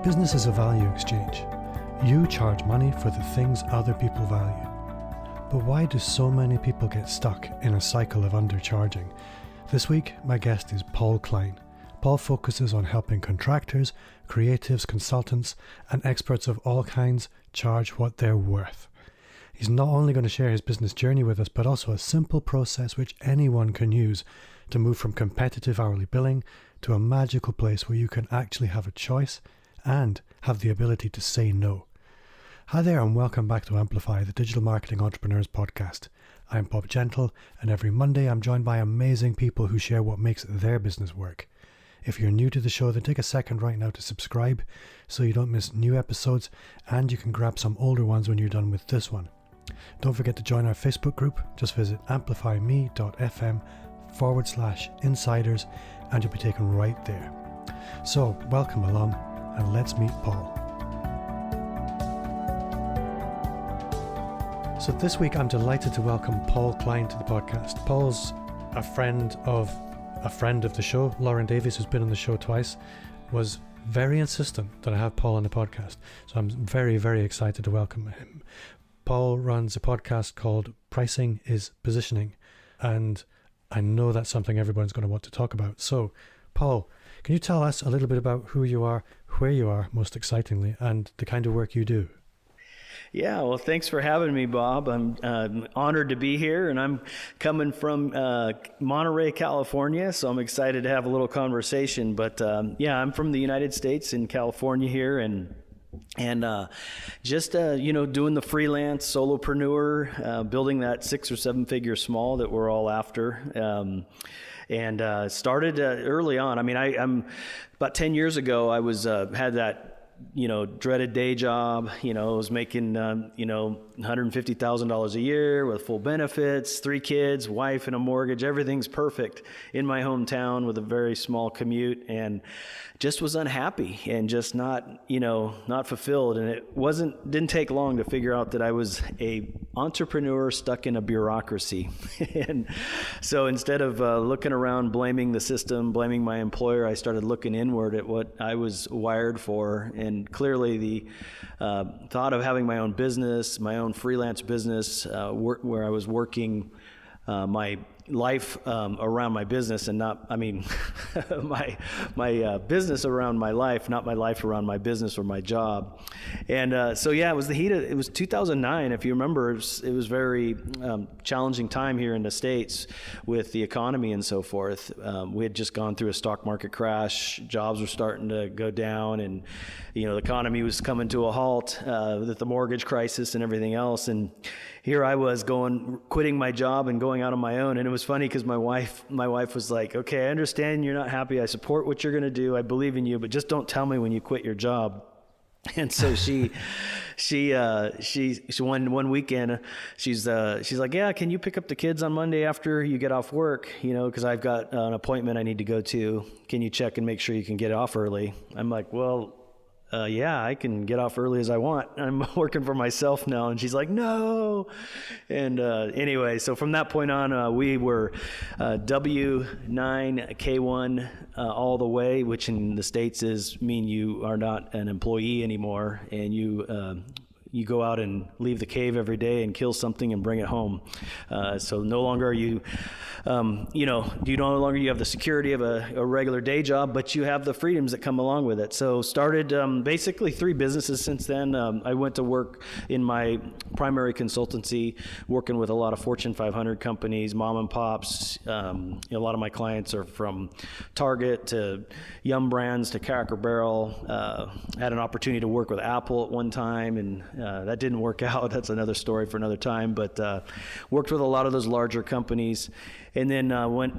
Business is a value exchange. You charge money for the things other people value. But why do so many people get stuck in a cycle of undercharging? This week, my guest is Paul Klein. Paul focuses on helping contractors, creatives, consultants, and experts of all kinds charge what they're worth. He's not only going to share his business journey with us, but also a simple process which anyone can use to move from competitive hourly billing to a magical place where you can actually have a choice and have the ability to say no. Hi there and welcome back to Amplify, the Digital Marketing Entrepreneurs podcast. I'm Bob Gentle, and every Monday I'm joined by amazing people who share what makes their business work. If you're new to the show, then take a second right now to subscribe so you don't miss new episodes, and you can grab some older ones when you're done with this one. Don't forget to join our Facebook group. Just visit amplifyme.fm/insiders and you'll be taken right there. So welcome along and let's meet Paul. So this week I'm delighted to welcome Paul Klein to the podcast. Paul's a friend of the show. Lauren Davies, who's been on the show twice, was very insistent that I have Paul on the podcast. So I'm very, very excited to welcome him. Paul runs a podcast called Pricing is Positioning, and I know that's something everyone's going to want to talk about. So, Paul, can you tell us a little bit about who you are, where you are, most excitingly, and the kind of work you do? Yeah, well, thanks for having me, Bob. I'm honored to be here, and I'm coming from Monterey, California, so I'm excited to have a little conversation. But yeah, I'm from the United States in California here, and just doing the freelance solopreneur, building that 6 or 7 figure small that we're all after. And started early on. I mean, I'm about 10 years ago, I was had that dreaded day job. I was making $150,000 a year with full benefits, 3 kids, wife, and a mortgage. Everything's perfect in my hometown with a very small commute, and just was unhappy and just not fulfilled. And it didn't take long to figure out that I was a entrepreneur stuck in a bureaucracy. And so instead of looking around, blaming the system, blaming my employer, I started looking inward at what I was wired for. And clearly the thought of having my own business, my own freelance business, where I was working my life around my business and not, my business around my life, not my life around my business or my job. And so yeah, it was it was 2009. If you remember, it was very challenging time here in the States with the economy and so forth. We had just gone through a stock market crash. Jobs were starting to go down, and the economy was coming to a halt with the mortgage crisis and everything else. And here I was quitting my job and going out on my own. And it was funny because my wife was like, "Okay, I understand you're not happy. I support what you're going to do. I believe in you, but just don't tell me when you quit your job." And so she one weekend, she's like, "Yeah, can you pick up the kids on Monday after you get off work? Because I've got an appointment I need to go to. Can you check and make sure you can get off early?" I'm like, "Well, yeah, I can get off early as I want. I'm working for myself now." And she's like, "No." And anyway, so from that point on, we were W-9, K-1 all the way, which in the States mean you are not an employee anymore, and you go out and leave the cave every day and kill something and bring it home. So no longer are you, you have the security of a regular day job, but you have the freedoms that come along with it. So started basically 3 businesses since then. I went to work in my primary consultancy, working with a lot of Fortune 500 companies, mom and pops. A lot of my clients are from Target to Yum Brands to Cracker Barrel. Had an opportunity to work with Apple at one time, and that didn't work out. That's another story for another time, but worked with a lot of those larger companies. And then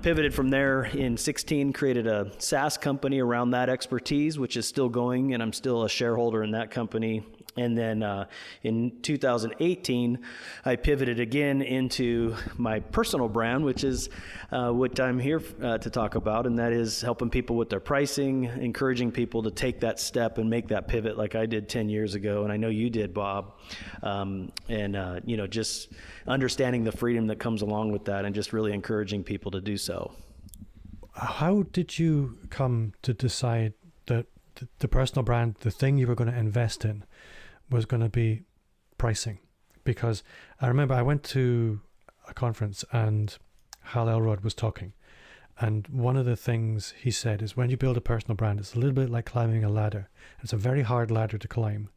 pivoted from there in 2016, created a SaaS company around that expertise, which is still going, and I'm still a shareholder in that company. And then in 2018, I pivoted again into my personal brand, which is what I'm here to talk about, and that is helping people with their pricing, encouraging people to take that step and make that pivot like I did 10 years ago, and I know you did, Bob. Just understanding the freedom that comes along with that and just really encouraging people to do so. How did you come to decide that the personal brand, the thing you were going to invest in was going to be pricing. Because I remember I went to a conference and Hal Elrod was talking. And one of the things he said is when you build a personal brand, it's a little bit like climbing a ladder. It's a very hard ladder to climb.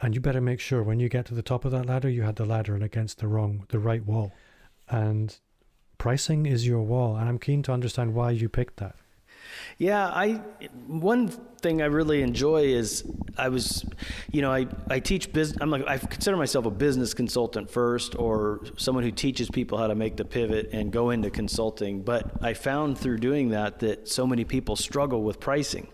And you better make sure when you get to the top of that ladder, you had the ladder against the right wall. And pricing is your wall. And I'm keen to understand why you picked that. Yeah, one thing I really enjoy is I teach business. I consider myself a business consultant first, or someone who teaches people how to make the pivot and go into consulting. But I found through doing that so many people struggle with pricing,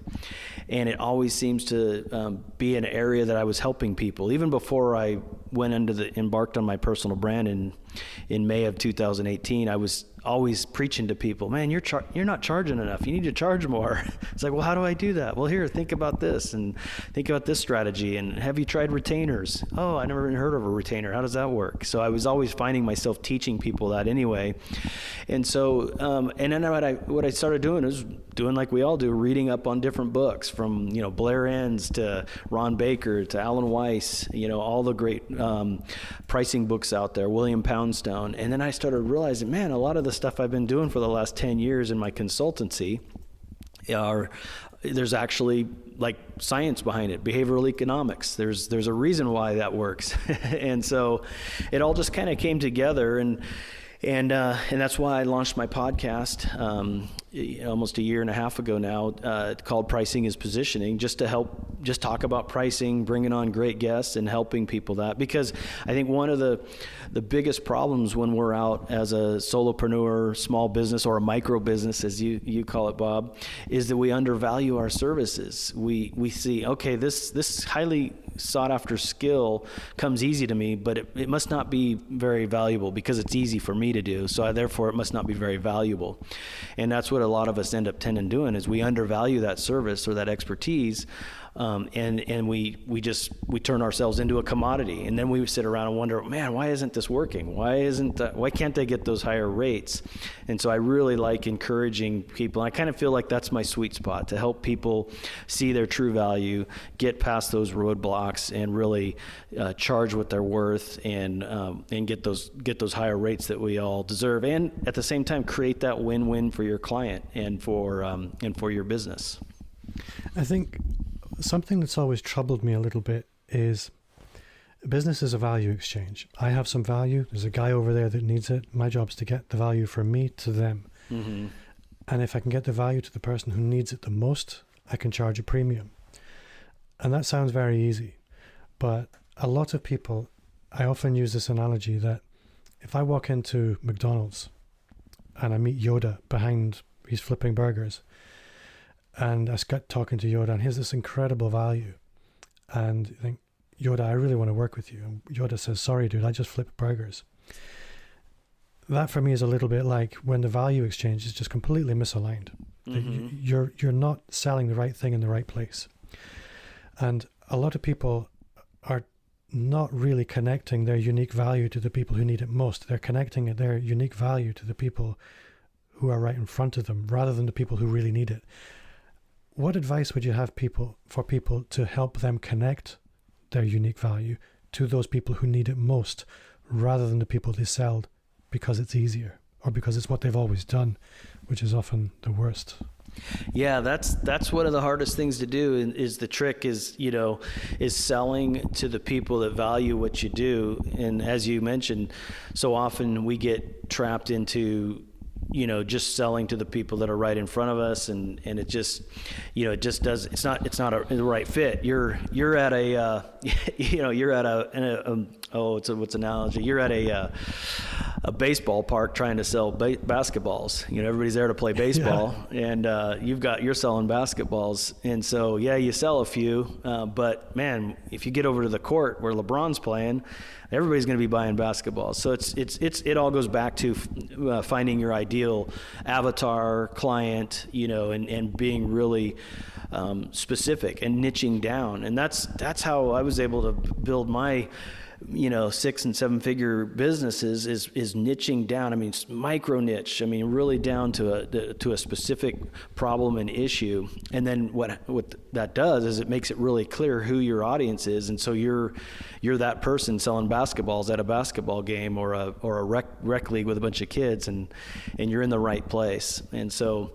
and it always seems to be an area that I was helping people. Even before I went embarked on my personal brand in May of 2018, I was always preaching to people, man, you're not charging enough. You need to charge more. It's like, well, how do I do that? Well, here, think about this and think about this strategy. And have you tried retainers? Oh, I never even heard of a retainer. How does that work? So I was always finding myself teaching people that anyway. And so, and then what I started doing is doing like we all do, reading up on different books from, Blair Enns to Ron Baker to Alan Weiss, all the great pricing books out there, William Poundstone. And then I started realizing, man, a lot of the stuff I've been doing for the last 10 years in my consultancy there's actually like science behind it, behavioral economics. There's a reason why that works. And so it all just kind of came together, and that's why I launched my podcast almost a year and a half ago now, called Pricing is Positioning, just to help talk about pricing, bringing on great guests and helping people that. Because I think one of the biggest problems when we're out as a solopreneur, small business, or a micro business, as you call it, Bob, is that we undervalue our services. We see, okay, this highly sought after skill comes easy to me, but it must not be very valuable because it's easy for me to do. So therefore it must not be very valuable. And that's what a lot of us end up tending doing, is we undervalue that service or that expertise. And we turn ourselves into a commodity, and then we sit around and wonder, man, why isn't this working? Why can't they get those higher rates? And so I really like encouraging people. And I kind of feel like that's my sweet spot, to help people see their true value, get past those roadblocks, and really charge what they're worth, and get those higher rates that we all deserve, and at the same time create that win-win for your client and for your business. I think something that's always troubled me a little bit is business is a value exchange. I have some value. There's a guy over there that needs it. My job is to get the value from me to them. Mm-hmm. And if I can get the value to the person who needs it the most, I can charge a premium. And that sounds very easy. But a lot of people, I often use this analogy that if I walk into McDonald's and I meet Yoda behind, he's flipping burgers, and I got talking to Yoda, and here's this incredible value. And you think, Yoda, I really want to work with you. And Yoda says, sorry, dude, I just flip burgers. That for me is a little bit like when the value exchange is just completely misaligned. Mm-hmm. You're not selling the right thing in the right place. And a lot of people are not really connecting their unique value to the people who need it most. They're connecting their unique value to the people who are right in front of them, rather than the people who really need it. What advice would you have for people to help them connect their unique value to those people who need it most, rather than the people they sell because it's easier or because it's what they've always done, which is often the worst? Yeah, that's one of the hardest things to do. Is the trick is selling to the people that value what you do. And as you mentioned, so often we get trapped into just selling to the people that are right in front of us, and it just, it's not the right fit. You're at a, what's analogy? You're at a baseball park trying to sell basketballs. Everybody's there to play baseball, yeah. And you're selling basketballs, and so you sell a few, but man, if you get over to the court where LeBron's playing, everybody's going to be buying basketballs. So it all goes back to finding your ideal avatar client, and being really specific and niching down. And that's how I was able to build my 6 and 7 figure businesses is niching down. I mean, micro niche. I mean, really down to a specific problem and issue. And then what that does is it makes it really clear who your audience is. And so you're that person selling basketballs at a basketball game or a rec league with a bunch of kids, and you're in the right place. And so,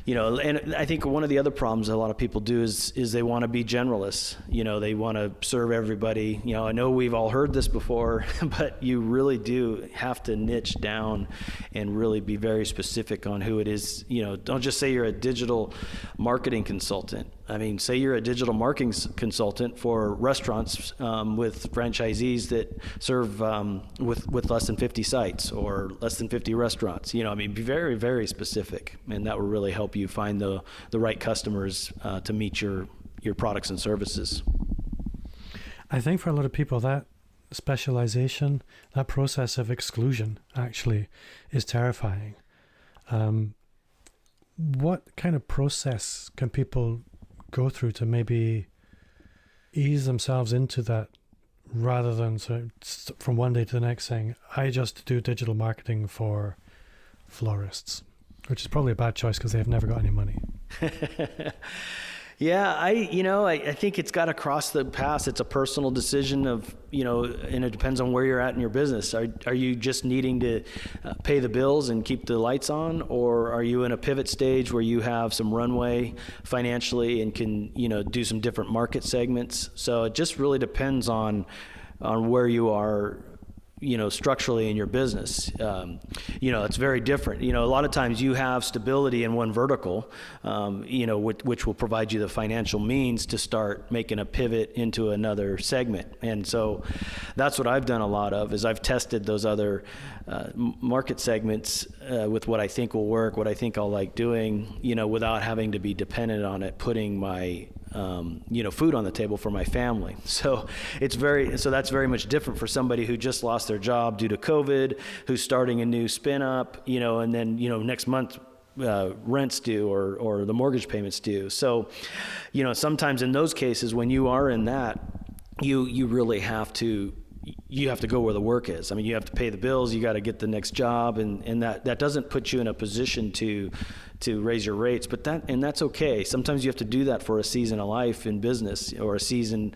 and I think one of the other problems a lot of people do is they want to be generalists. They want to serve everybody. I know we've all heard this before, but you really do have to niche down and really be very specific on who it is. Don't just say you're a digital marketing consultant. I mean, say you're a digital marketing consultant for restaurants with franchisees that serve with less than 50 sites or less than 50 restaurants. Be very, very specific, and that will really help you find the right customers to meet your products and services. I think for a lot of people, that specialization, that process of exclusion actually is terrifying. What kind of process can people go through to maybe ease themselves into that, rather than sort of from one day to the next saying, I just do digital marketing for florists, which is probably a bad choice because they have never got any money. Yeah, I think it's got to cross the paths. It's a personal decision of, and it depends on where you're at in your business. Are you just needing to pay the bills and keep the lights on, or are you in a pivot stage where you have some runway financially and can, do some different market segments? So it just really depends on where you are, structurally in your business. It's very different. A lot of times you have stability in one vertical, which will provide you the financial means to start making a pivot into another segment. And so that's what I've done a lot of, is I've tested those other market segments with what I think will work, what I think I'll like doing, without having to be dependent on it, putting my food on the table for my family. So that's very much different for somebody who just lost their job due to COVID, who's starting a new spin up, and then, next month rent's due or the mortgage payments due. So, sometimes in those cases, when you are in that, you really have to go where the work is. I mean, you have to pay the bills, you got to get the next job, and that doesn't put you in a position to raise your rates, but that's okay. Sometimes you have to do that for a season of life in business, or a season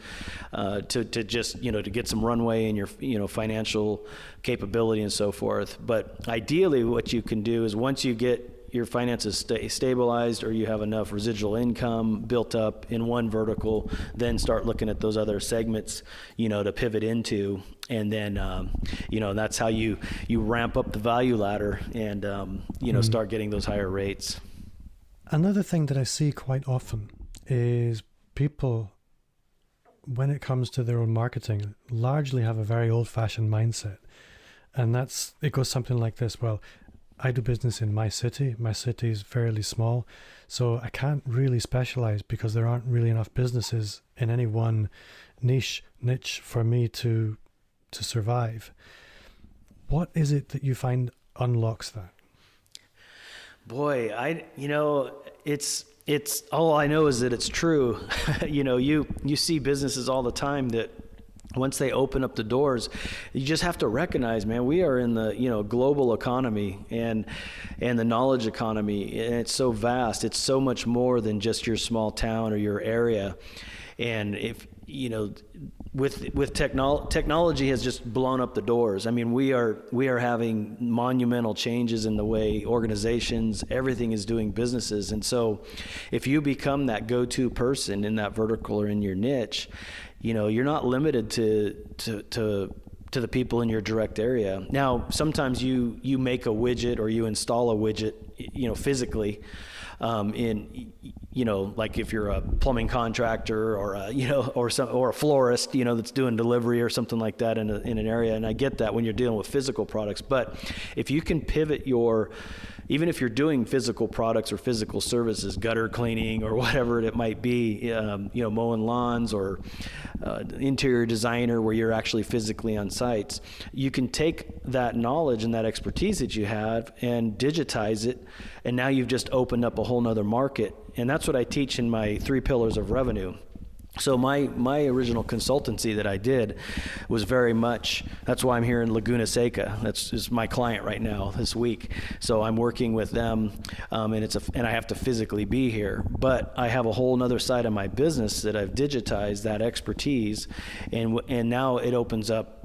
to just, to get some runway in your, financial capability and so forth. But ideally what you can do is, once you get your finances stabilized, or you have enough residual income built up in one vertical, then start looking at those other segments, to pivot into. And then, that's how you ramp up the value ladder and, start getting those higher rates. Another thing that I see quite often is people, when it comes to their own marketing, largely have a very old-fashioned mindset. And it goes something like this. Well, I do business in my city. My city is fairly small, so I can't really specialize because there aren't really enough businesses in any one niche for me to survive. What is it that you find unlocks that? Boy, it's all I know is that it's true. You see businesses all the time that, once they open up the doors, you just have to recognize, man, we are in the, global economy and the knowledge economy, and it's so vast. It's so much more than just your small town or your area. And if, with technology has just blown up the doors. I mean, we are having monumental changes in the way organizations, everything is doing businesses. And so if you become that go-to person in that vertical or in your niche, you're not limited to the people in your direct area. Now, sometimes you make a widget or you install a widget, physically, like if you're a plumbing contractor or a florist, that's doing delivery or something like that in an area. And I get that when you're dealing with physical products, but if you can pivot even if you're doing physical products or physical services, gutter cleaning or whatever it might be, mowing lawns or interior designer where you're actually physically on sites, you can take that knowledge and that expertise that you have and digitize it, and now you've just opened up a whole nother market. And that's what I teach in my 3 pillars of revenue. So my original consultancy that I did was very much, that's why I'm here in Laguna Seca. That's is my client right now this week. So I'm working with them, and I have to physically be here. But I have a whole nother side of my business that I've digitized that expertise, and now it opens up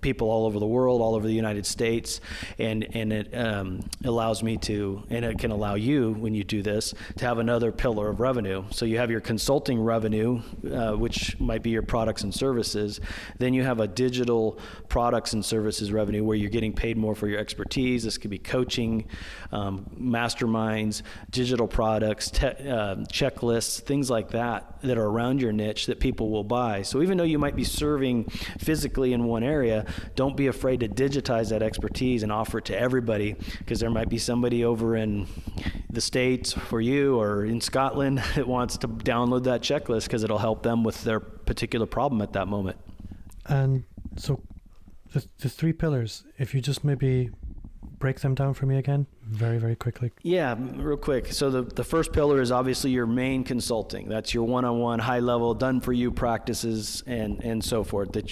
people all over the world, all over the United States, and it allows me to, and it can allow you, when you do this, to have another pillar of revenue. So you have your consulting revenue, which might be your products and services. Then you have a digital products and services revenue where you're getting paid more for your expertise. This could be coaching, masterminds, digital products, checklists, things like that are around your niche that people will buy. So even though you might be serving physically in one area, don't be afraid to digitize that expertise and offer it to everybody, because there might be somebody over in the States for you or in Scotland that wants to download that checklist because it'll help them with their particular problem at that moment. And so the three pillars, if you just maybe break them down for me again very, very quickly. Yeah, real quick. So the first pillar is obviously your main consulting. That's your one-on-one, high-level, done-for-you practices and so forth. That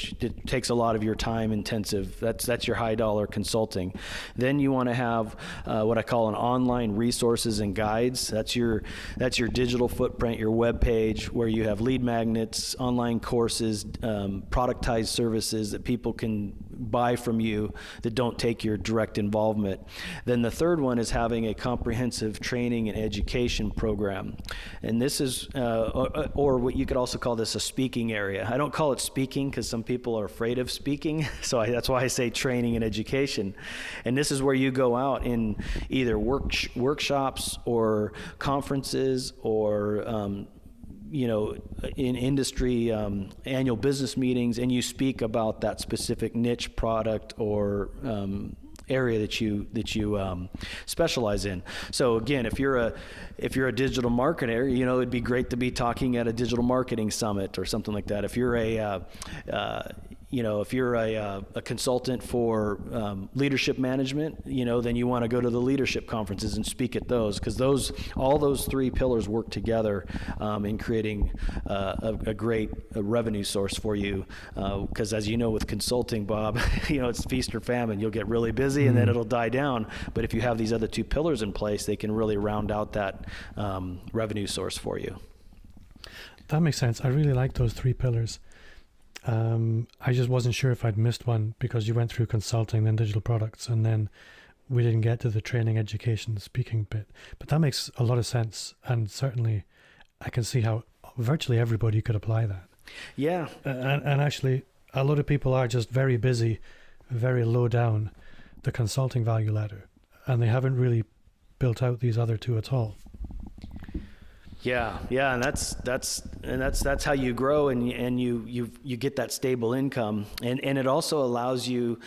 takes a lot of your time intensive. That's your high-dollar consulting. Then you want to have what I call an online resources and guides. That's your digital footprint, your web page, where you have lead magnets, online courses, productized services that people can buy from you that don't take your direct involvement. Then the third one is having a comprehensive training and education program. And this is, or what you could also call this a speaking area. I don't call it speaking because some people are afraid of speaking. So that's why I say training and education. And this is where you go out in either workshops or conferences or in industry annual business meetings, and you speak about that specific niche product or area that you specialize in. So again, if you're a digital marketer, it'd be great to be talking at a digital marketing summit or something like that. If you're a consultant for leadership management, then you want to go to the leadership conferences and speak at those, because all those three pillars work together in creating a great revenue source for you. Because as you know, with consulting, Bob, it's feast or famine. You'll get really busy and then it'll die down. But if you have these other two pillars in place, they can really round out that revenue source for you. That makes sense. I really like those three pillars. I just wasn't sure if I'd missed one because you went through consulting, then digital products, and then we didn't get to the training, education, speaking bit. But that makes a lot of sense, and certainly I can see how virtually everybody could apply that. Yeah. And actually, a lot of people are just very busy, very low down the consulting value ladder, and they haven't really built out these other two at all. Yeah, and that's how you grow, and you get that stable income, and it also allows you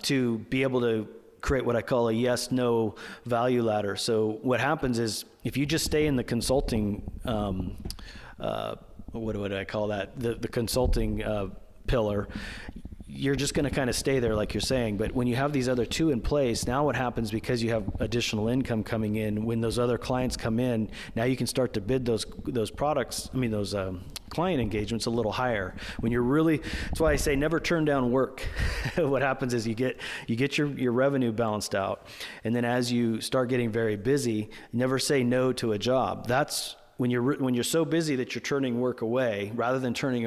to be able to create what I call a yes/no value ladder. So what happens is if you just stay in the consulting, what would I call that? The consulting pillar. You're just going to kind of stay there like you're saying. But when you have these other two in place, now what happens, because you have additional income coming in, when those other clients come in, now you can start to bid those products, those client engagements a little higher. When you're really, that's why I say never turn down work. What happens is you get your revenue balanced out. And then as you start getting very busy, never say no to a job. That's when you're so busy that you're turning work away, rather than turning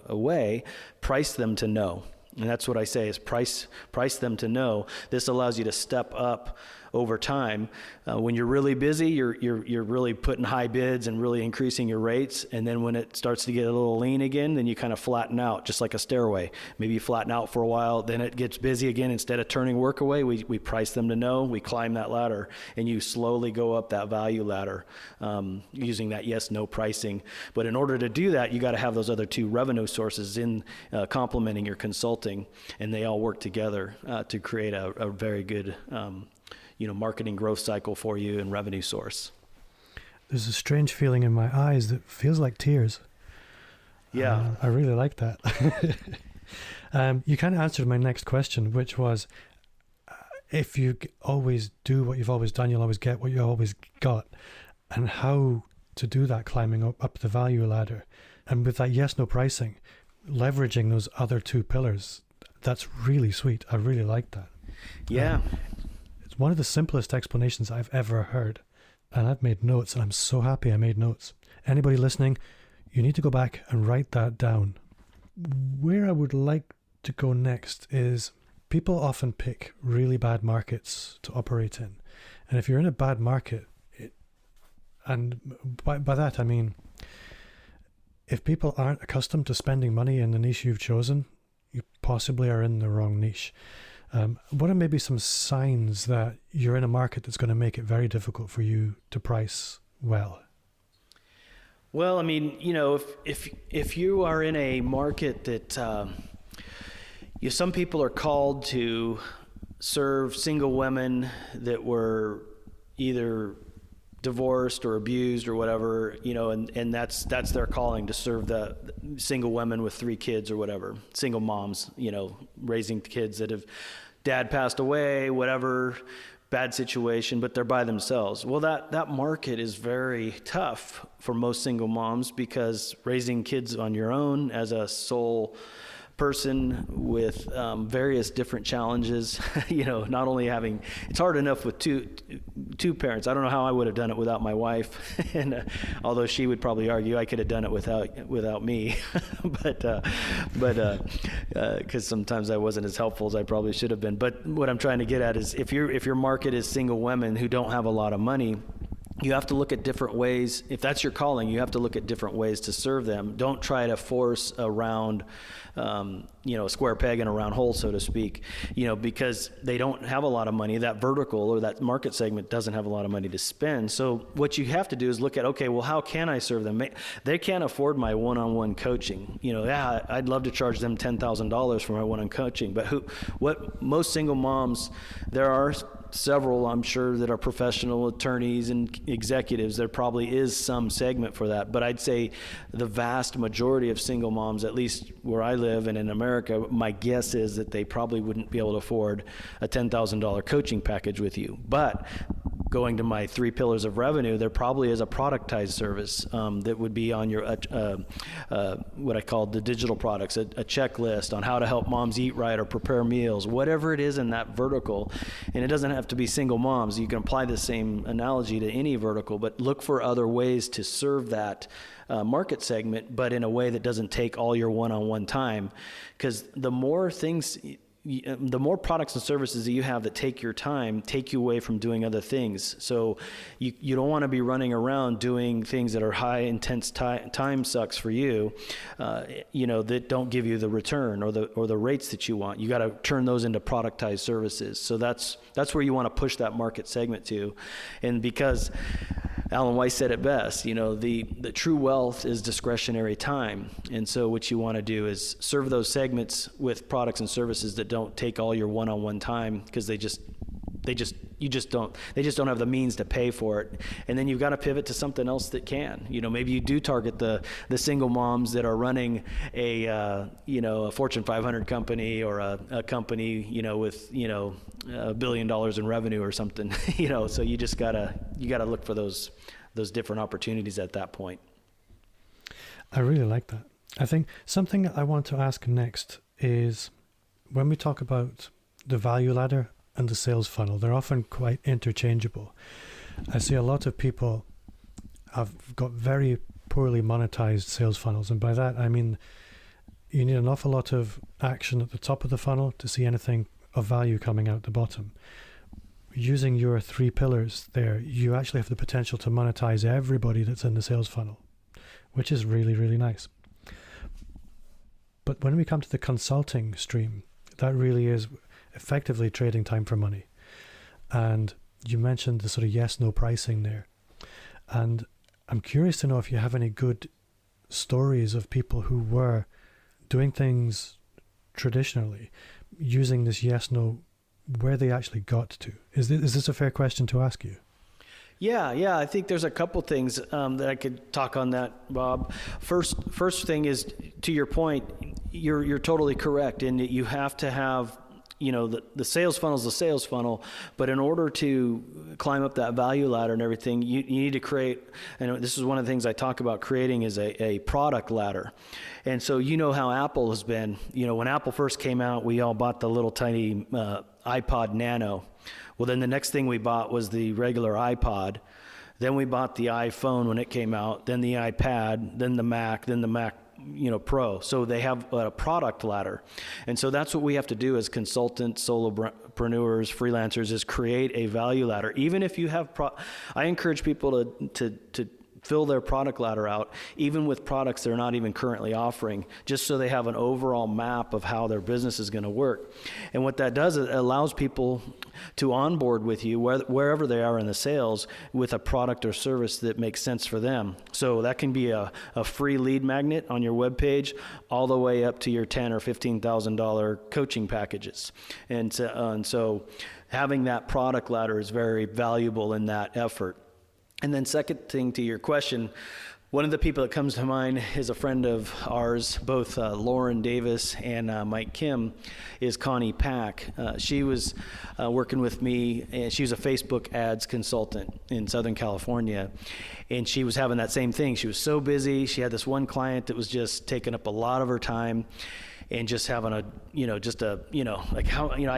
away, price them to no. And that's what I say is price them to no. This allows you to step up over time. When you're really busy, you're really putting high bids and really increasing your rates. And then when it starts to get a little lean again, then you kind of flatten out, just like a stairway. Maybe you flatten out for a while, then it gets busy again. Instead of turning work away, we price them to no. We climb that ladder, and you slowly go up that value ladder using that yes/no pricing. But in order to do that, you got to have those other two revenue sources in complementing your consulting, and they all work together to create a very good marketing growth cycle for you and revenue source. There's a strange feeling in my eyes that feels like tears. Yeah. I really like that. You kind of answered my next question, which was, if you always do what you've always done, you'll always get what you always got. And how to do that climbing up the value ladder. And with that yes, no pricing, leveraging those other two pillars, that's really sweet. I really like that. Yeah. It's one of the simplest explanations I've ever heard. And I've made notes, and I'm so happy I made notes. Anybody listening, you need to go back and write that down. Where I would like to go next is people often pick really bad markets to operate in. And if you're in a bad market, and by that I mean, if people aren't accustomed to spending money in the niche you've chosen, you possibly are in the wrong niche. What are maybe some signs that you're in a market that's going to make it very difficult for you to price well? Well, I mean, if you are in a market that some people are called to serve single women that were either divorced or abused or whatever, and that's their calling, to serve the single women with 3 kids or whatever, single moms, raising kids that have dad passed away, whatever, bad situation, but they're by themselves. Well, that market is very tough for most single moms, because raising kids on your own as a sole person with various different challenges, not only having, it's hard enough with two parents. I don't know how I would have done it without my wife, and although she would probably argue I could have done it without me, but because sometimes I wasn't as helpful as I probably should have been. But what I'm trying to get at is, if your market is single women who don't have a lot of money, you have to look at different ways. If that's your calling, you have to look at different ways to serve them. Don't try to force a round, a square peg in a round hole, so to speak, because they don't have a lot of money. That vertical or that market segment doesn't have a lot of money to spend. So what you have to do is look at, okay, well, how can I serve them? They can't afford my one-on-one coaching. I'd love to charge them $10,000 for my one-on-one coaching, but most single moms, there are several, I'm sure, that are professional attorneys and executives. There probably is some segment for that, but I'd say the vast majority of single moms, at least where I live and in America, my guess is that they probably wouldn't be able to afford a $10,000 coaching package with you. But going to my 3 pillars of revenue, there probably is a productized service that would be on your what I call the digital products, a checklist on how to help moms eat right or prepare meals, whatever it is in that vertical. And it doesn't have to be single moms. You can apply the same analogy to any vertical, but look for other ways to serve that market segment, but in a way that doesn't take all your one-on-one time. Because the more products and services that you have that take your time, take you away from doing other things. So you don't want to be running around doing things that are high intense time sucks for you, that don't give you the return or the rates that you want. You got to turn those into productized services. So that's where you want to push that market segment to. And because Alan Weiss said it best, the true wealth is discretionary time. And so what you want to do is serve those segments with products and services that don't take all your one-on-one time, because they just don't have the means to pay for it. And then you've got to pivot to something else that can. Maybe you do target the single moms that are running a Fortune 500 company, or a company with $1 billion in revenue or something. So you gotta look for those different opportunities at that point. I really like that. I think something I want to ask next is, when we talk about the value ladder and the sales funnel, they're often quite interchangeable. I see a lot of people have got very poorly monetized sales funnels, and by that I mean you need an awful lot of action at the top of the funnel to see anything of value coming out the bottom. Using your 3 pillars there, you actually have the potential to monetize everybody that's in the sales funnel, which is really, really nice. But when we come to the consulting stream, that really is effectively trading time for money. And you mentioned the sort of yes-no pricing there. And I'm curious to know if you have any good stories of people who were doing things traditionally, using this yes-no, where they actually got to. Is this a fair question to ask you? Yeah. I think there's a couple things that I could talk on that, Bob. First thing is, to your point, you're totally correct in that you have to have the sales funnel is the sales funnel, but in order to climb up that value ladder and everything, you need to create, and this is one of the things I talk about creating, is a product ladder. And so how Apple has been, when Apple first came out, we all bought the little tiny iPod Nano. Well, then the next thing we bought was the regular iPod. Then we bought the iPhone when it came out, then the iPad, then the Mac Pro. So they have a product ladder. And so that's what we have to do as consultants, solopreneurs, freelancers, is create a value ladder. Even if you have, I encourage people to fill their product ladder out, even with products they're not even currently offering, just so they have an overall map of how their business is going to work. And what that does, it allows people to onboard with you wherever they are in the sales with a product or service that makes sense for them. So that can be a free lead magnet on your webpage, all the way up to your $10,000 or $15,000 coaching packages. And so having that product ladder is very valuable in that effort. And then second thing to your question, one of the people that comes to mind is a friend of ours, both Lauren Davis and Mike Kim, is Connie Pack. She was working with me, and she was a Facebook ads consultant in Southern California. And she was having that same thing. She was so busy. She had this one client that was just taking up a lot of her time, and just having I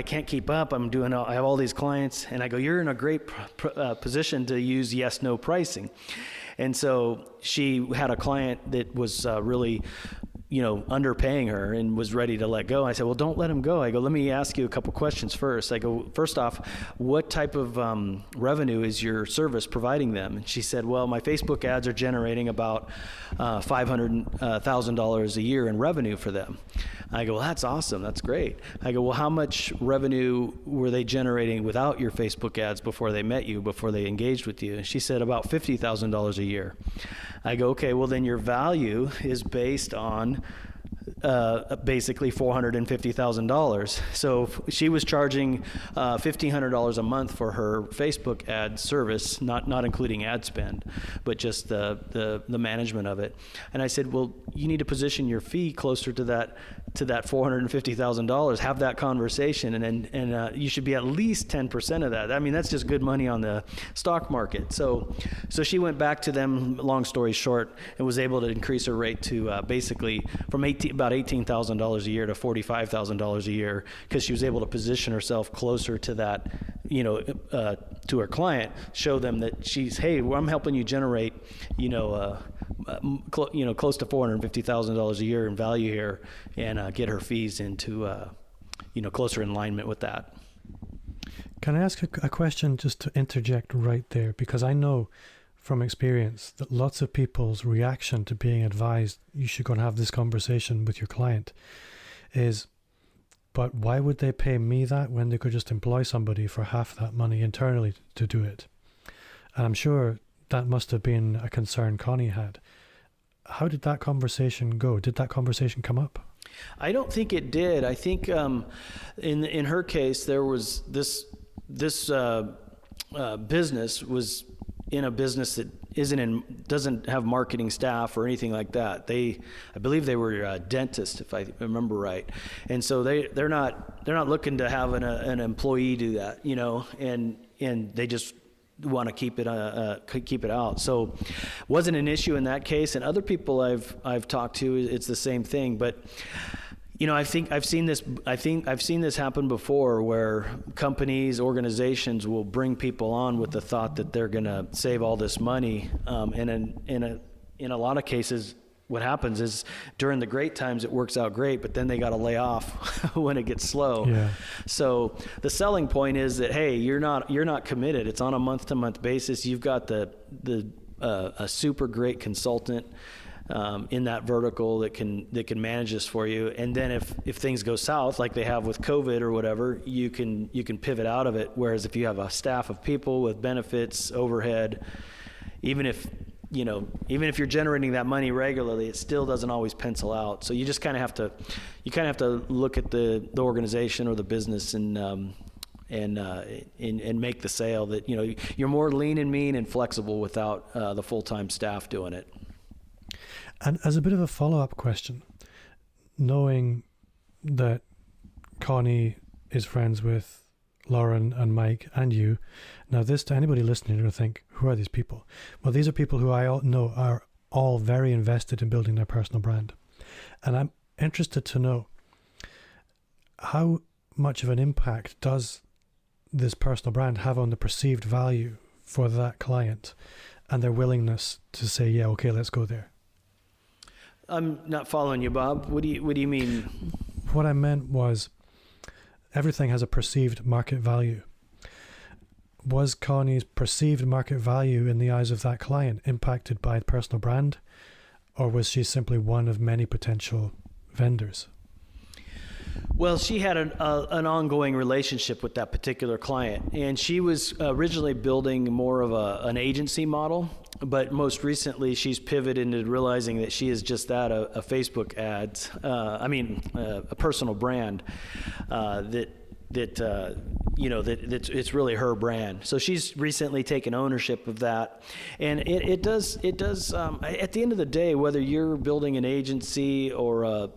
can't keep up. I have all these clients, and I go, you're in a great position to use yes, no pricing. And so she had a client that was really, underpaying her and was ready to let go. I said, well, don't let him go. I go, let me ask you a couple questions first. I go, first off, what type of revenue is your service providing them? And she said, well, my Facebook ads are generating about $500,000 a year in revenue for them. I go, well, that's awesome. That's great. I go, well, how much revenue were they generating without your Facebook ads before they met you, before they engaged with you? And she said about $50,000 a year. I go, okay, well, then your value is based on basically $450,000. So she was charging $1,500 a month for her Facebook ad service, not including ad spend, but just the management of it. And I said, well, you need to position your fee closer to that $450,000. Have that conversation, and you should be at least 10% of that. I mean, that's just good money on the stock market. So she went back to them, long story short, and was able to increase her rate to basically from about $18,000 a year to $45,000 a year, because she was able to position herself closer to that, to her client, show them that I'm helping you generate, close to $450,000 a year in value here, and get her fees into, closer in alignment with that. Can I ask a question just to interject right there? Because I know from experience that lots of people's reaction to being advised you should go and have this conversation with your client is, but why would they pay me that when they could just employ somebody for half that money internally to do it? And I'm sure that must have been a concern Connie had. How did that conversation go? Did that conversation come up? I don't think it did. I think in her case, there was this business was in a business that doesn't have marketing staff or anything like that. I believe they were a dentist, if I remember right. And so they're not looking to have an employee do that, and they just want to keep it out. So wasn't an issue in that case. And other people I've talked to, it's the same thing. But I think I've seen this happen before, where companies, organizations will bring people on with the thought that they're going to save all this money. And in a lot of cases, what happens is during the great times it works out great, but then they got to lay off when it gets slow. Yeah. So the selling point is that, hey, you're not committed. It's on a month-to-month basis. You've got a super great consultant in that vertical that can manage this for you. And then if things go south, like they have with COVID or whatever, you can pivot out of it. Whereas if you have a staff of people with benefits, overhead, even if you're generating that money regularly, it still doesn't always pencil out. So you just kind of have to look at the organization or the business and make the sale that you're more lean and mean and flexible without the full-time staff doing it. And as a bit of a follow-up question, knowing that Connie is friends with Lauren and Mike and you. Now, this, to anybody listening, will think, who are these people? Well, these are people who I all know are all very invested in building their personal brand. And I'm interested to know, how much of an impact does this personal brand have on the perceived value for that client and their willingness to say, yeah, okay, let's go there? I'm not following you, Bob. What do you mean? What I meant was, everything has a perceived market value. Was Connie's perceived market value in the eyes of that client impacted by the personal brand, or was she simply one of many potential vendors? Well, she had an ongoing relationship with that particular client, and she was originally building more of an agency model, but most recently she's pivoted into realizing that she is just that, a Facebook ads, a personal brand that it's really her brand. So she's recently taken ownership of that, and it does at the end of the day, whether you're building an agency or a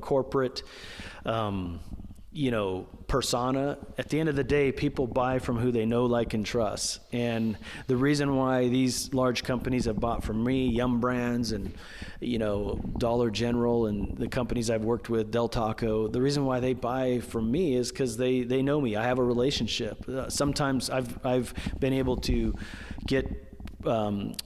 corporate persona, at the end of the day, people buy from who they know, like, and trust. And the reason why these large companies have bought from me, Yum Brands and, Dollar General and the companies I've worked with, Del Taco, the reason why they buy from me is because they know me. I have a relationship. Sometimes I've been able to get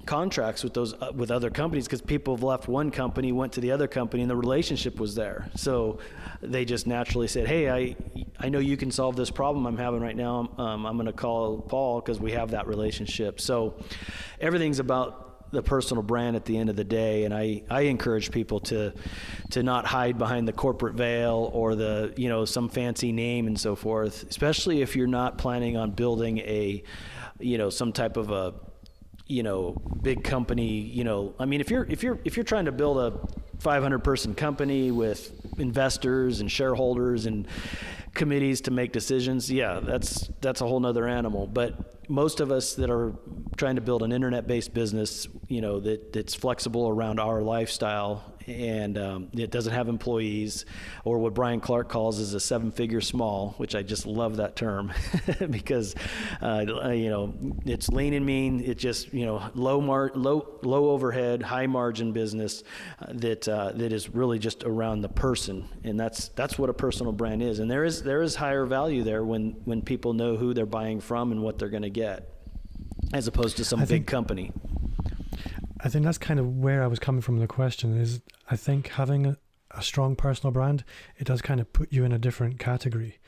contracts with other companies because people have left one company, went to the other company, and the relationship was there. So they just naturally said, hey, I know you can solve this problem I'm having right now. I'm going to call Paul because we have that relationship. So everything's about the personal brand at the end of the day, and I encourage people to not hide behind the corporate veil or the some fancy name and so forth, especially if you're not planning on building some type of a big company. If you're trying to build a 500 person company with investors and shareholders and committees to make decisions, yeah, that's a whole nother animal. But most of us that are trying to build an internet-based business, that's flexible around our lifestyle, and it doesn't have employees, or what Brian Clark calls is a 7-figure small, which I just love that term because it's lean and mean. It's just low overhead, high margin business that is really just around the person, and that's what a personal brand is. And there is higher value there when people know who they're buying from and what they're going to get, as opposed to some big company. I think that's kind of where I was coming from. The question is, I think having a strong personal brand, it does kind of put you in a different category.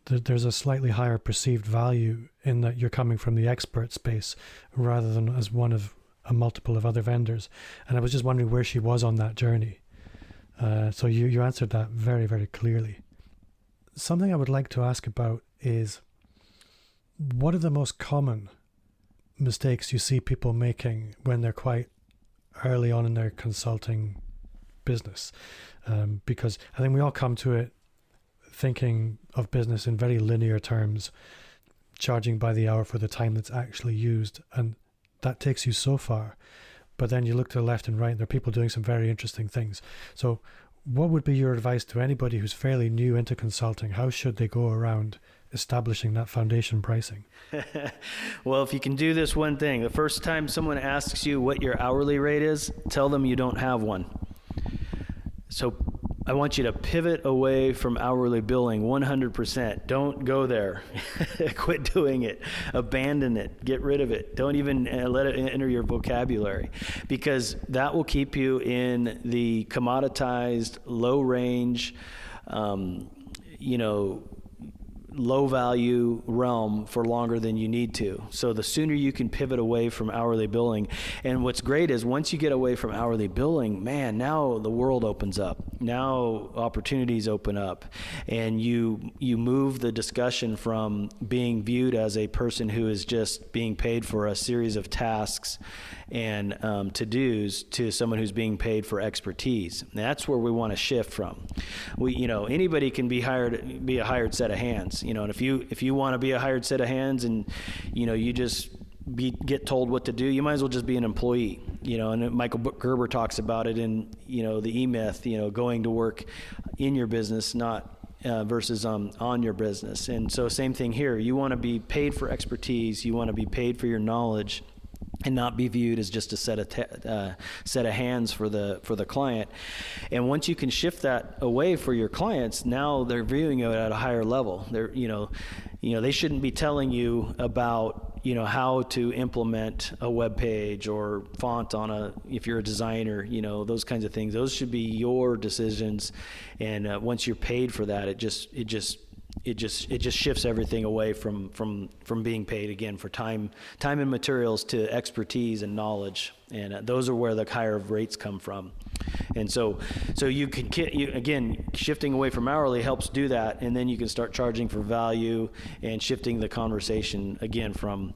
There's a slightly higher perceived value in that you're coming from the expert space rather than as one of a multiple of other vendors. And I was just wondering where she was on that journey. So you answered that very, very clearly. Something I would like to ask about is, what are the most common mistakes you see people making when they're quite early on in their consulting business? Because I think we all come to it thinking of business in very linear terms, charging by the hour for the time that's actually used, and that takes you so far. But then you look to the left and right, and there are people doing some very interesting things. So what would be your advice to anybody who's fairly new into consulting? How should they go around establishing that foundation pricing? Well, if you can do this one thing, the first time someone asks you what your hourly rate is, tell them you don't have one. So I want you to pivot away from hourly billing 100%. Don't go there. Quit doing it. Abandon it. Get rid of it. Don't even let it enter your vocabulary, because that will keep you in the commoditized, low range, low value realm for longer than you need to. So the sooner you can pivot away from hourly billing. And what's great is once you get away from hourly billing, man, now the world opens up. Now opportunities open up, and you move the discussion from being viewed as a person who is just being paid for a series of tasks and to-dos to someone who's being paid for expertise. And that's where we want to shift from. Anybody can be a hired set of hands. And if you want to be a hired set of hands, and you just get told what to do, you might as well just be an employee. And Michael Gerber talks about it in the E-Myth. Going to work in your business, not versus on your business. And so same thing here. You want to be paid for expertise. You want to be paid for your knowledge, and not be viewed as just a set of hands for the client. And once you can shift that away for your clients, now they're viewing it at a higher level. They're they shouldn't be telling you about how to implement a web page or font if you're a designer, those kinds of things. Those should be your decisions. And once you're paid for that, it just shifts everything away from being paid again for time and materials to expertise and knowledge, and those are where the higher rates come from. And so you can again, shifting away from hourly helps do that, and then you can start charging for value and shifting the conversation again from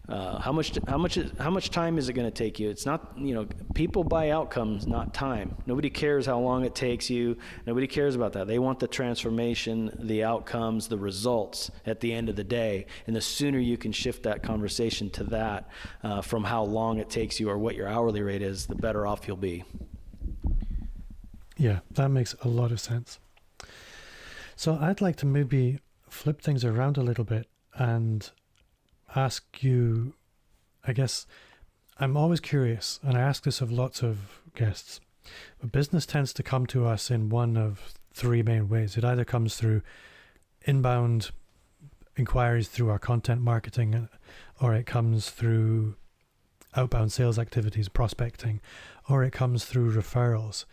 how much time is it going to take you? It's not, people buy outcomes, not time. Nobody cares how long it takes you. Nobody cares about that. They want the transformation, the outcomes, the results at the end of the day. And the sooner you can shift that conversation to that, from how long it takes you or what your hourly rate is, the better off you'll be. Yeah, that makes a lot of sense. So I'd like to maybe flip things around a little bit and ask you, I guess, I'm always curious, and I ask this of lots of guests, but business tends to come to us in one of three main ways. It either comes through inbound inquiries through our content marketing, or it comes through outbound sales activities, prospecting, or it comes through referrals.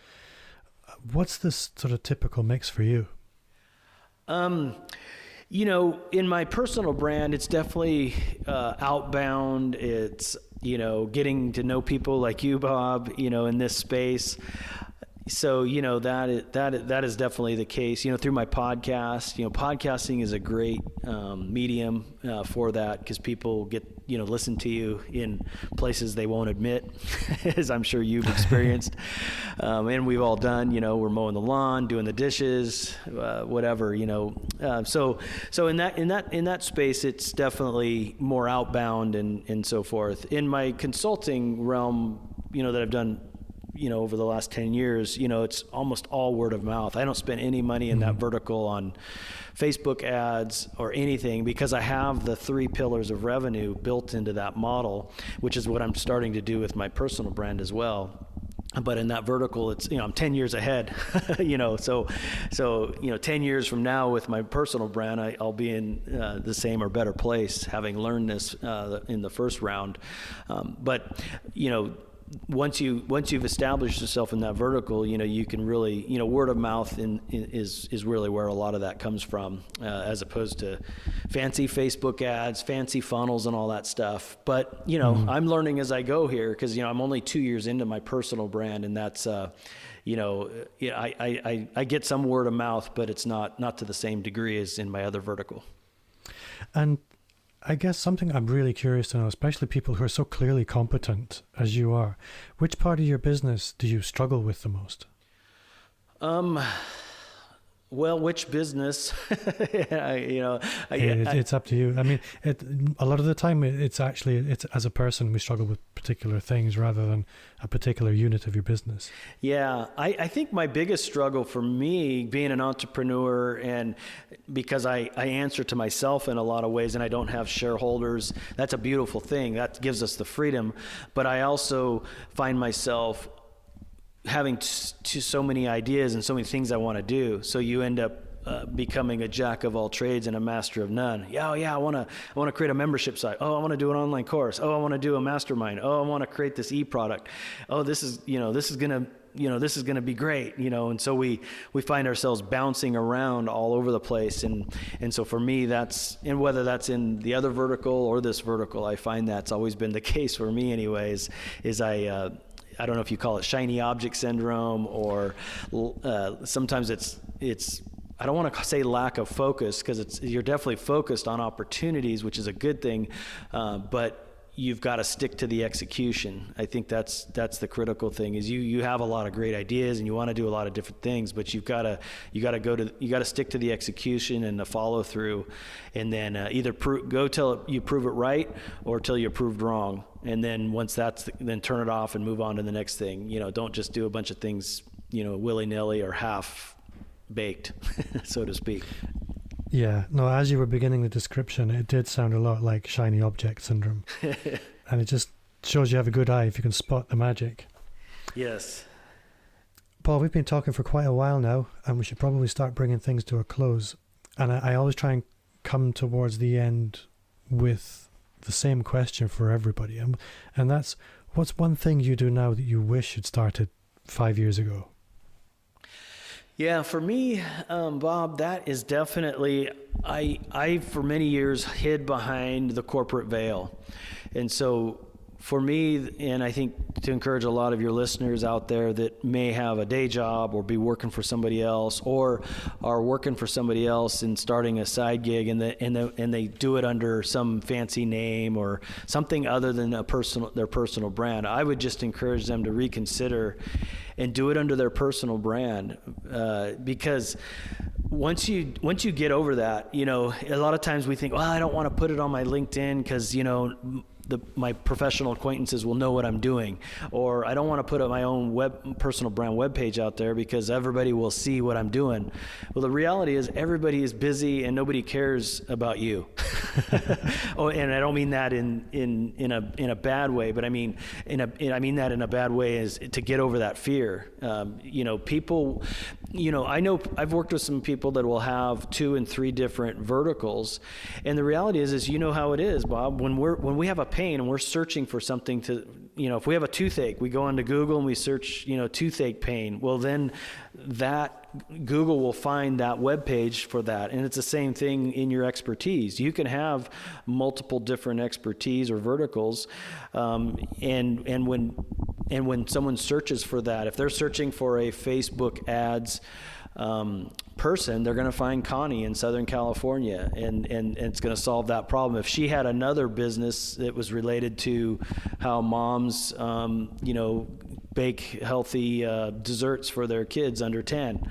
What's this sort of typical mix for you? In my personal brand, it's definitely outbound. It's, getting to know people like you, Bob, in this space. So, that is definitely the case, through my podcast. Podcasting is a great medium for that, because people get, listen to you in places they won't admit, as I'm sure you've experienced. And we've all done, we're mowing the lawn, doing the dishes, whatever, so in that space, it's definitely more outbound and so forth. In my consulting realm, that I've done, over the last 10 years, it's almost all word of mouth. I don't spend any money in that vertical on Facebook ads or anything, because I have the 3 pillars of revenue built into that model, which is what I'm starting to do with my personal brand as well. But in that vertical, it's, I'm 10 years ahead, so 10 years from now with my personal brand, I'll be in the same or better place, having learned this in the first round. But once you've established yourself in that vertical, you can really, word of mouth is really where a lot of that comes from, as opposed to fancy Facebook ads, fancy funnels and all that stuff. But, I'm learning as I go here, because, I'm only 2 years into my personal brand, and that's, I get some word of mouth, but it's not to the same degree as in my other vertical. And I guess something I'm really curious to know, especially people who are so clearly competent as you are, which part of your business do you struggle with the most? Well, which business? It's up to you. I mean, a lot of the time, it's as a person, we struggle with particular things rather than a particular unit of your business. Yeah, I think my biggest struggle for me, being an entrepreneur, and because I answer to myself in a lot of ways, and I don't have shareholders, that's a beautiful thing. That gives us the freedom. But I also find myself having so many ideas and so many things I want to do. So you end up becoming a jack of all trades and a master of none. I want to create a membership site. Oh, I want to do an online course. Oh, I want to do a mastermind. Oh, I want to create this e-product. Oh, this is going to be great, and so we find ourselves bouncing around all over the place. And so for me, and whether that's in the other vertical or this vertical, I find that's always been the case for me anyways, is I don't know if you call it shiny object syndrome, or sometimes it's I don't want to say lack of focus, because you're definitely focused on opportunities, which is a good thing, but you've got to stick to the execution. I think that's the critical thing, is you have a lot of great ideas and you want to do a lot of different things, but you got to stick to the execution and the follow through, and then either go till you prove it right or till you're proved wrong. And then once then turn it off and move on to the next thing. Don't just do a bunch of things, willy-nilly or half baked, so to speak. Yeah, no, as you were beginning the description, it did sound a lot like shiny object syndrome. And it just shows you have a good eye if you can spot the magic. Yes. Paul, we've been talking for quite a while now, and we should probably start bringing things to a close. And I always try and come towards the end with the same question for everybody. And that's, what's one thing you do now that you wish had started 5 years ago? Yeah, for me, Bob, that is definitely, I for many years hid behind the corporate veil. And so for me, and I think to encourage a lot of your listeners out there that may have a day job or be working for somebody else, or are working for somebody else and starting a side gig, and they do it under some fancy name or something other than their personal brand, I would just encourage them to reconsider and do it under their personal brand, because once you get over that, a lot of times we think, well, I don't want to put it on my LinkedIn because my professional acquaintances will know what I'm doing, or I don't want to put up my own personal brand webpage out there because everybody will see what I'm doing. Well, the reality is everybody is busy and nobody cares about you. Oh, and I don't mean that in a bad way, but I mean that in a bad way is to get over that fear. People, I know I've worked with some people that will have 2 and 3 different verticals, and the reality is how it is, Bob. When we have a pain and we're searching for something to, if we have a toothache, we go onto Google and we search, toothache pain. Well, then that Google will find that web page for that. And it's the same thing in your expertise. You can have multiple different expertise or verticals. And when someone searches for that, if they're searching for a Facebook ads person, they're going to find Connie in Southern California, and it's going to solve that problem. If she had another business that was related to how moms, bake healthy desserts for their kids under 10,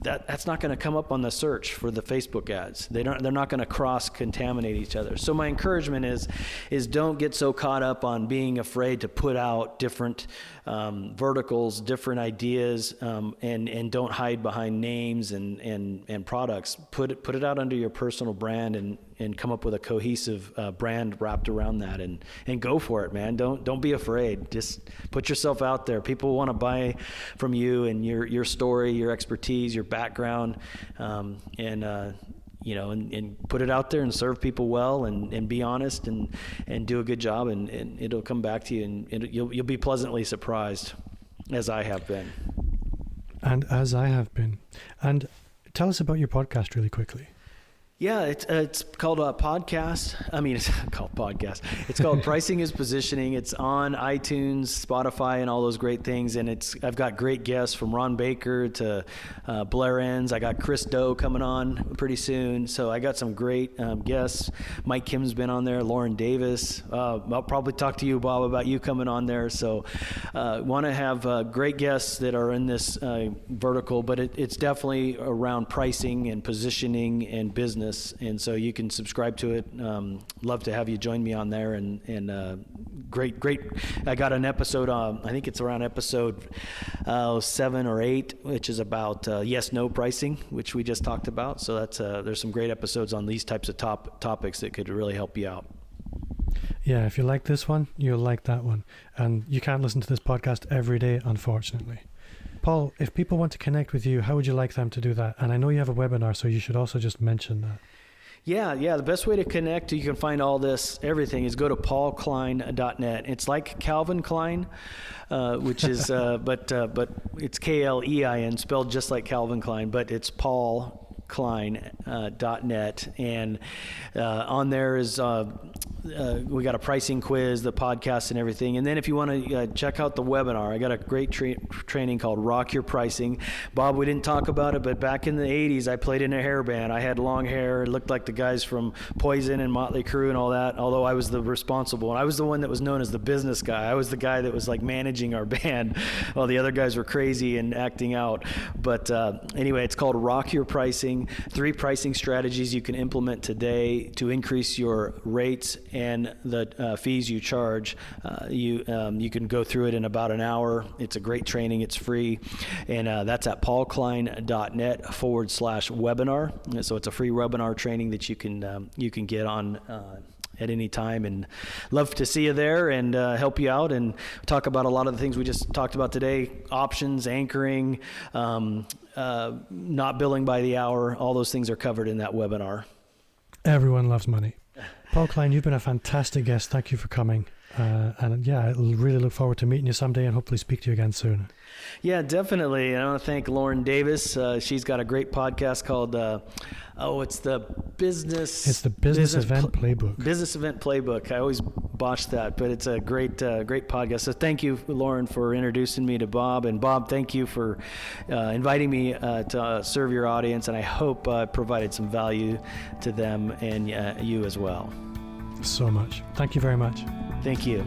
that's not going to come up on the search for the Facebook ads. They're not going to cross-contaminate each other. So my encouragement is don't get so caught up on being afraid to put out different verticals, different ideas, and don't hide behind names and products. Put it out under your personal brand and come up with a cohesive brand wrapped around that, and go for it, man. Don't be afraid. Just put yourself out there. People want to buy from you and your story, your expertise, your background, and put it out there and serve people well, and be honest and do a good job, and it'll come back to you, and you'll be pleasantly surprised, as I have been. And as I have been. And tell us about your podcast really quickly. Yeah, it's called a podcast. I mean, it's called podcast. It's called Pricing is Positioning. It's on iTunes, Spotify, and all those great things. And I've got great guests from Ron Baker to Blair Enns. I got Chris Doe coming on pretty soon. So I got some great guests. Mike Kim's been on there. Lauren Davis. I'll probably talk to you, Bob, about you coming on there. So want to have great guests that are in this vertical, but it's definitely around pricing and positioning and business. And so you can subscribe to it. Love to have you join me on there, and great. I got an episode, I think it's around episode 7 or 8, which is about yes/no pricing, which we just talked about. So that's there's some great episodes on these types of topics that could really help you out. Yeah, if you like this one, you'll like that one. And you can't listen to this podcast every day, unfortunately. Paul, if people want to connect with you, how would you like them to do that? And I know you have a webinar, so you should also just mention that. Yeah, the best way to connect, you can find everything is go to paulklein.net. It's like Calvin Klein, which is, but it's Klein, spelled just like Calvin Klein, but it's paulklein.net. And on there is, we got a pricing quiz, the podcast and everything. And then if you want to check out the webinar, I got a great training called Rock Your Pricing. Bob, we didn't talk about it, but back in the 80s, I played in a hair band. I had long hair. It looked like the guys from Poison and Motley Crue and all that, although I was the responsible. And I was the one that was known as the business guy. I was the guy that was like managing our band while the other guys were crazy and acting out. But anyway, it's called Rock Your Pricing. 3 pricing strategies you can implement today to increase your rates and the fees you charge. You can go through it in about an hour. It's a great training. It's free, and that's at paulklein.net/webinar. So it's a free webinar training that you can get on at any time, and love to see you there and help you out and talk about a lot of the things we just talked about today: options, anchoring, not billing by the hour. All those things are covered in that webinar. Everyone loves money. Paul Klein, you've been a fantastic guest. Thank you for coming. And yeah, I really look forward to meeting you someday and hopefully speak to you again soon. Yeah, definitely. And I want to thank Lauren Davis. She's got a great podcast called, it's the Business Event Playbook. Business Event Playbook. I always botch that, but it's a great podcast. So thank you, Lauren, for introducing me to Bob. And Bob, thank you for inviting me to serve your audience. And I hope I provided some value to them and you as well. So much. Thank you very much. Thank you.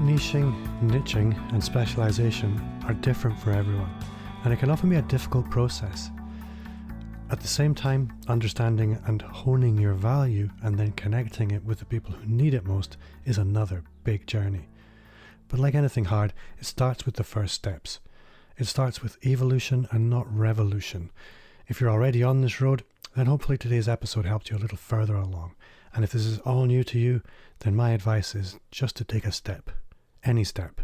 Niching, and specialization are different for everyone, and it can often be a difficult process. At the same time, understanding and honing your value and then connecting it with the people who need it most is another big journey. But like anything hard, it starts with the first steps. It starts with evolution and not revolution. If you're already on this road, then hopefully today's episode helped you a little further along. And if this is all new to you, then my advice is just to take a step. Any step.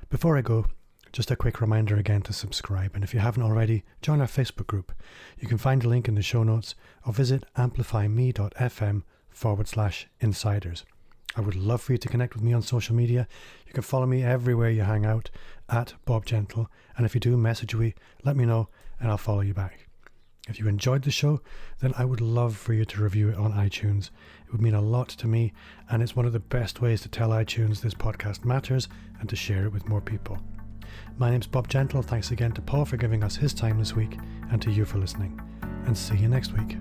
Before I go, just a quick reminder again to subscribe, and if you haven't already, join our Facebook group. You can find a link in the show notes or visit amplifyme.fm/insiders. I would love for you to connect with me on social media. You can follow me everywhere you hang out at Bob Gentle, and if you do, message me, let me know, and I'll follow you back. If you enjoyed the show, then I would love for you to review it on iTunes. It would mean a lot to me, and it's one of the best ways to tell iTunes this podcast matters and to share it with more people. My name's Bob Gentle. Thanks again to Paul for giving us his time this week, and to you for listening. And see you next week.